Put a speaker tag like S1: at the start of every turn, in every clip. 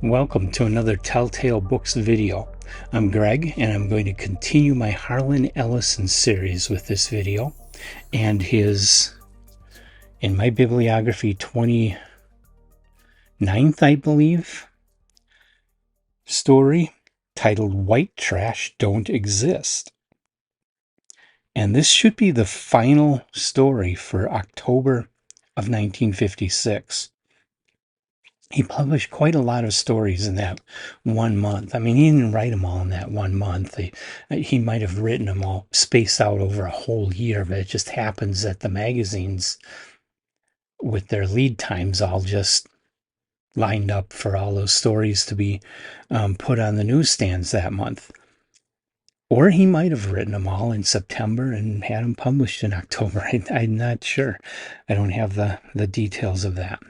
S1: Welcome to another Telltale Books video. I'm Greg, and I'm going to continue my Harlan Ellison series with this video and his, in my bibliography, 29th, I believe, story titled White Trash Don't Exist. And this should be the final story for October of 1956. He published quite a lot of stories in that 1 month. I mean, he didn't write them all in that 1 month. He might have written them all spaced out over a whole year, but it just happens that the magazines, with their lead times, all just lined up for all those stories to be put on the newsstands that month. Or he might have written them all in September and had them published in October. I'm not sure. I don't have the details of that.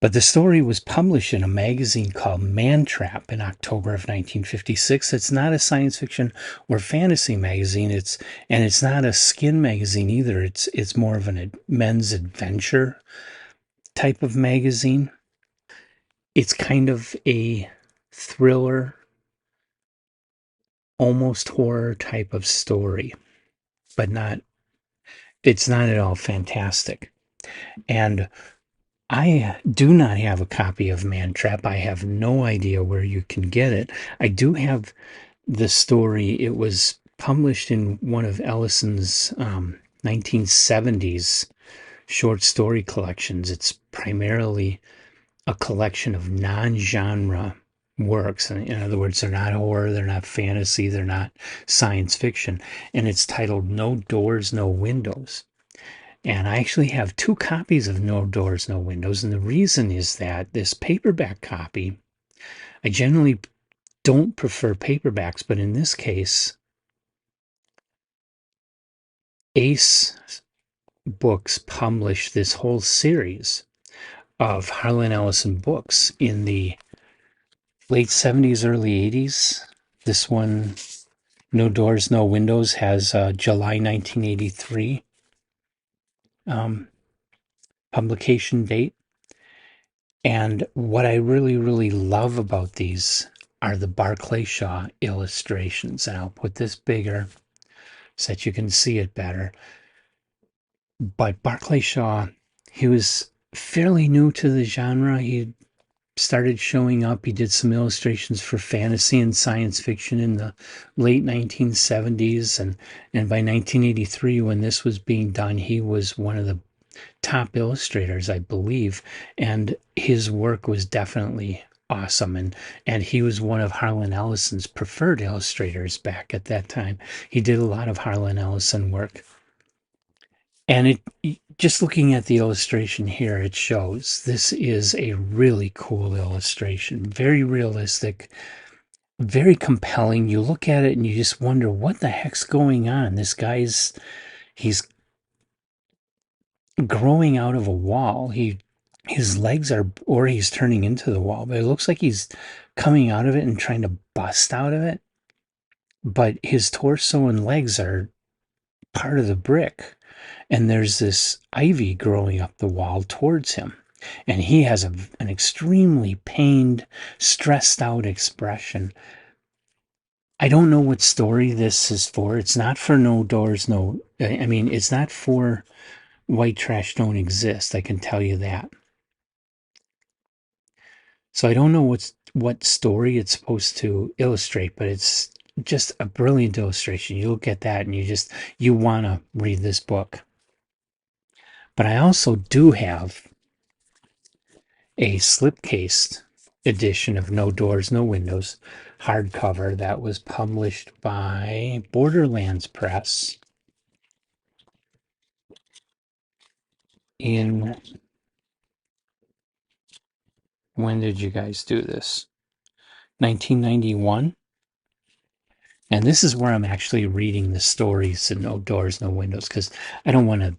S1: But the story was published in a magazine called Man Trap in October of 1956. It's not a science fiction or fantasy magazine. It's not a skin magazine either. It's more of a men's adventure type of magazine. It's kind of a thriller, almost horror type of story, but it's not at all fantastic. And I do not have a copy of Man Trap. I have no idea where you can get it. I do have the story. It was published in one of Ellison's 1970s short story collections. It's primarily a collection of non-genre works. In other words, they're not horror, they're not fantasy, they're not science fiction. And it's titled No Doors, No Windows. And I actually have 2 copies of No Doors, No Windows. And the reason is that this paperback copy, I generally don't prefer paperbacks, but in this case, Ace Books published this whole series of Harlan Ellison books in the late 70s, early 80s. This one, No Doors, No Windows, has July 1983 publication date. And what I really, really love about these are the Barclay Shaw illustrations. And I'll put this bigger so that you can see it better. But Barclay Shaw, he was fairly new to the genre. He started showing up. He did some illustrations for fantasy and science fiction in the late 1970s. And by 1983, when this was being done, he was one of the top illustrators, I believe, and his work was definitely awesome. And he was one of Harlan Ellison's preferred illustrators back at that time. He did a lot of Harlan Ellison work. And just looking at the illustration here, it shows this is a really cool illustration, very realistic, very compelling. You look at it and you just wonder what the heck's going on. He's growing out of a wall. His legs are, or he's turning into the wall, but it looks like he's coming out of it and trying to bust out of it. But his torso and legs are part of the brick. And there's this ivy growing up the wall towards him. And he has an extremely pained, stressed out expression. I don't know what story this is for. It's not for No Doors, No. I mean, it's not for White Trash Don't Exist. I can tell you that. So I don't know what story it's supposed to illustrate, but it's just a brilliant illustration. You look at that and you want to read this book. But I also do have a slipcased edition of No Doors, No Windows hardcover that was published by Borderlands Press in, when did you guys do this? 1991. And this is where I'm actually reading the stories in No Doors, No Windows, because I don't want to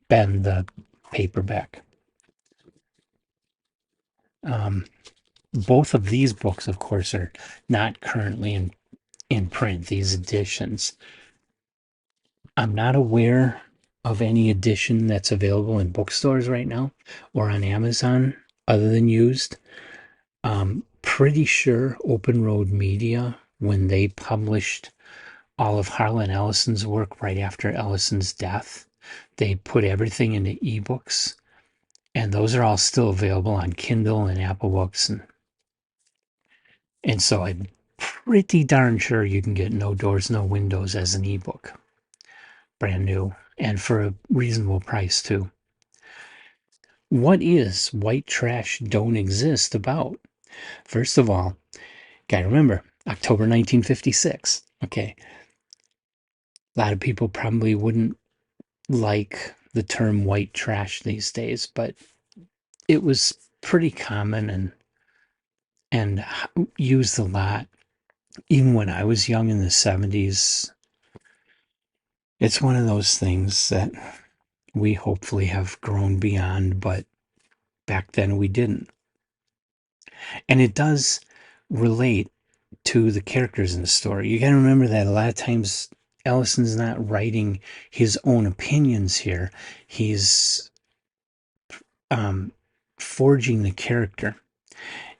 S1: bend the paperback. Both of these books, of course, are not currently in print, these editions. I'm not aware of any edition that's available in bookstores right now or on Amazon. other than used. Pretty sure Open Road Media, when they published all of Harlan Ellison's work right after Ellison's death, they put everything into ebooks, and those are all still available on Kindle and Apple Books, and so I'm pretty darn sure you can get No Doors, No Windows as an ebook, brand new, and for a reasonable price too. What is White Trash Don't Exist about? First of all, gotta remember, October 1956. Okay. A lot of people probably wouldn't like the term white trash these days, but it was pretty common and used a lot. Even when I was young in the 70s, it's one of those things that we hopefully have grown beyond, but back then we didn't. And it does relate to the characters in the story. You got to remember that a lot of times Ellison's not writing his own opinions here. He's forging the character.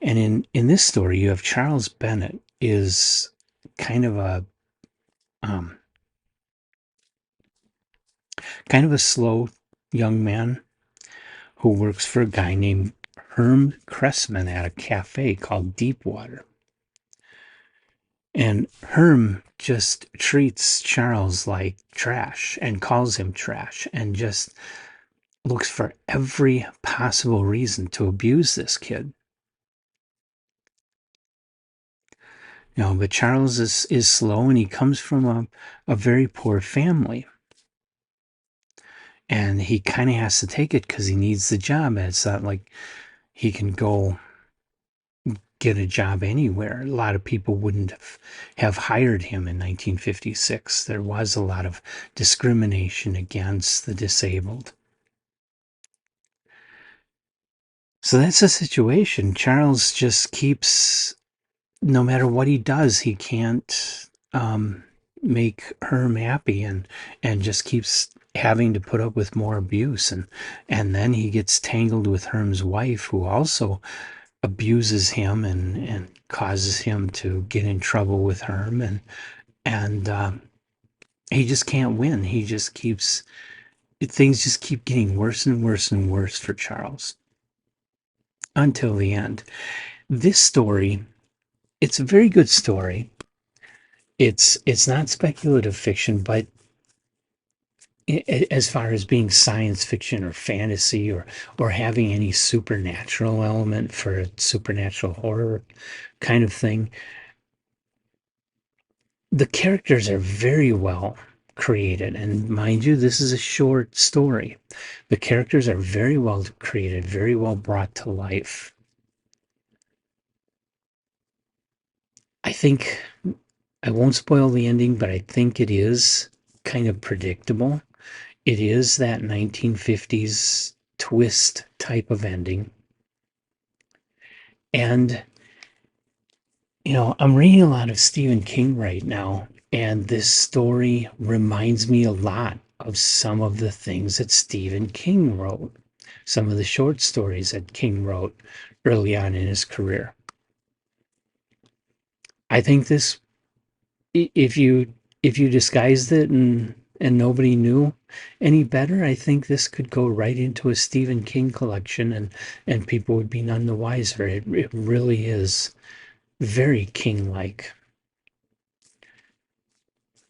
S1: And in this story, you have Charles Bennett is kind of a um, slow young man who works for a guy named Herm Cressman at a cafe called Deepwater. And Herm just treats Charles like trash and calls him trash and just looks for every possible reason to abuse this kid. But Charles is slow, and he comes from a very poor family. And he kind of has to take it because he needs the job. And it's not like he can go get a job anywhere. A lot of people wouldn't have hired him in 1956. There was a lot of discrimination against the disabled. So that's the situation. Charles just keeps, no matter what he does, he can't make Herm happy, and just keeps having to put up with more abuse, and then he gets tangled with Herm's wife, who also abuses him and causes him to get in trouble with Herm, and he just can't win. He just keeps, things just keep getting worse and worse and worse for Charles until the end. This story, it's a very good story. It's not speculative fiction, but as far as being science fiction or fantasy or having any supernatural element for a supernatural horror kind of thing, the characters are very well created. And mind you, this is a short story. The characters are very well created, very well brought to life. I think I won't spoil the ending, but I think it is kind of predictable. It is that 1950s twist type of ending. And, I'm reading a lot of Stephen King right now, and this story reminds me a lot of some of the things that Stephen King wrote, some of the short stories that King wrote early on in his career. I think this, if you disguised it and nobody knew any better, I think this could go right into a Stephen King collection, and people would be none the wiser. It really is very King-like.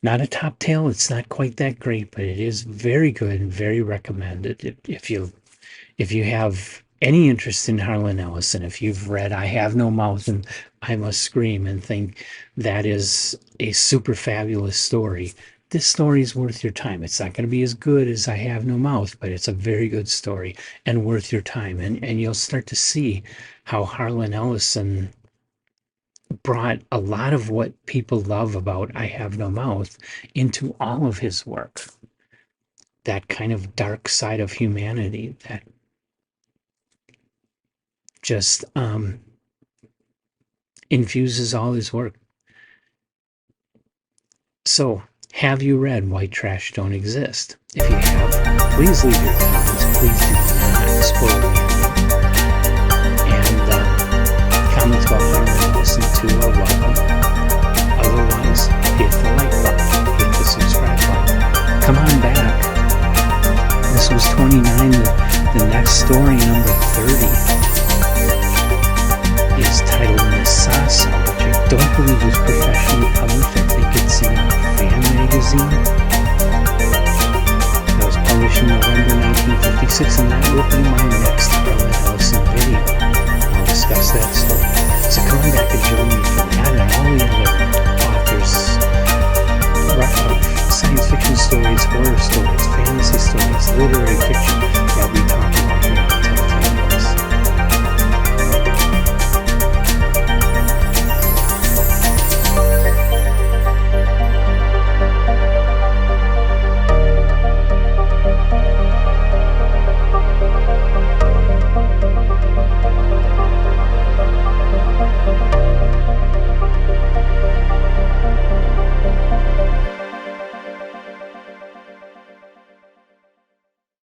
S1: Not a top tale, it's not quite that great, but it is very good and very recommended. If you have any interest in Harlan Ellison, if you've read I Have No Mouth and I Must Scream and think that is a super fabulous story, this story is worth your time. It's not going to be as good as I Have No Mouth, but it's a very good story and worth your time. And you'll start to see how Harlan Ellison brought a lot of what people love about I Have No Mouth into all of his work. That kind of dark side of humanity that just infuses all his work. So, have you read White Trash Don't Exist? If you have, please leave your comments. Please do not spoil the ending. to are welcome. Otherwise, hit the like button, hit the subscribe button. Come on back. This was 29. The next story, number 30, is titled Misasa, which I don't believe was professionally published. I think it's in a fan magazine. That was published in November 1956, and that will be my next Harlan Ellison video. I'll discuss that story. So come back and join me for that and all the other authors of science fiction stories, horror stories, fantasy stories, literary fiction,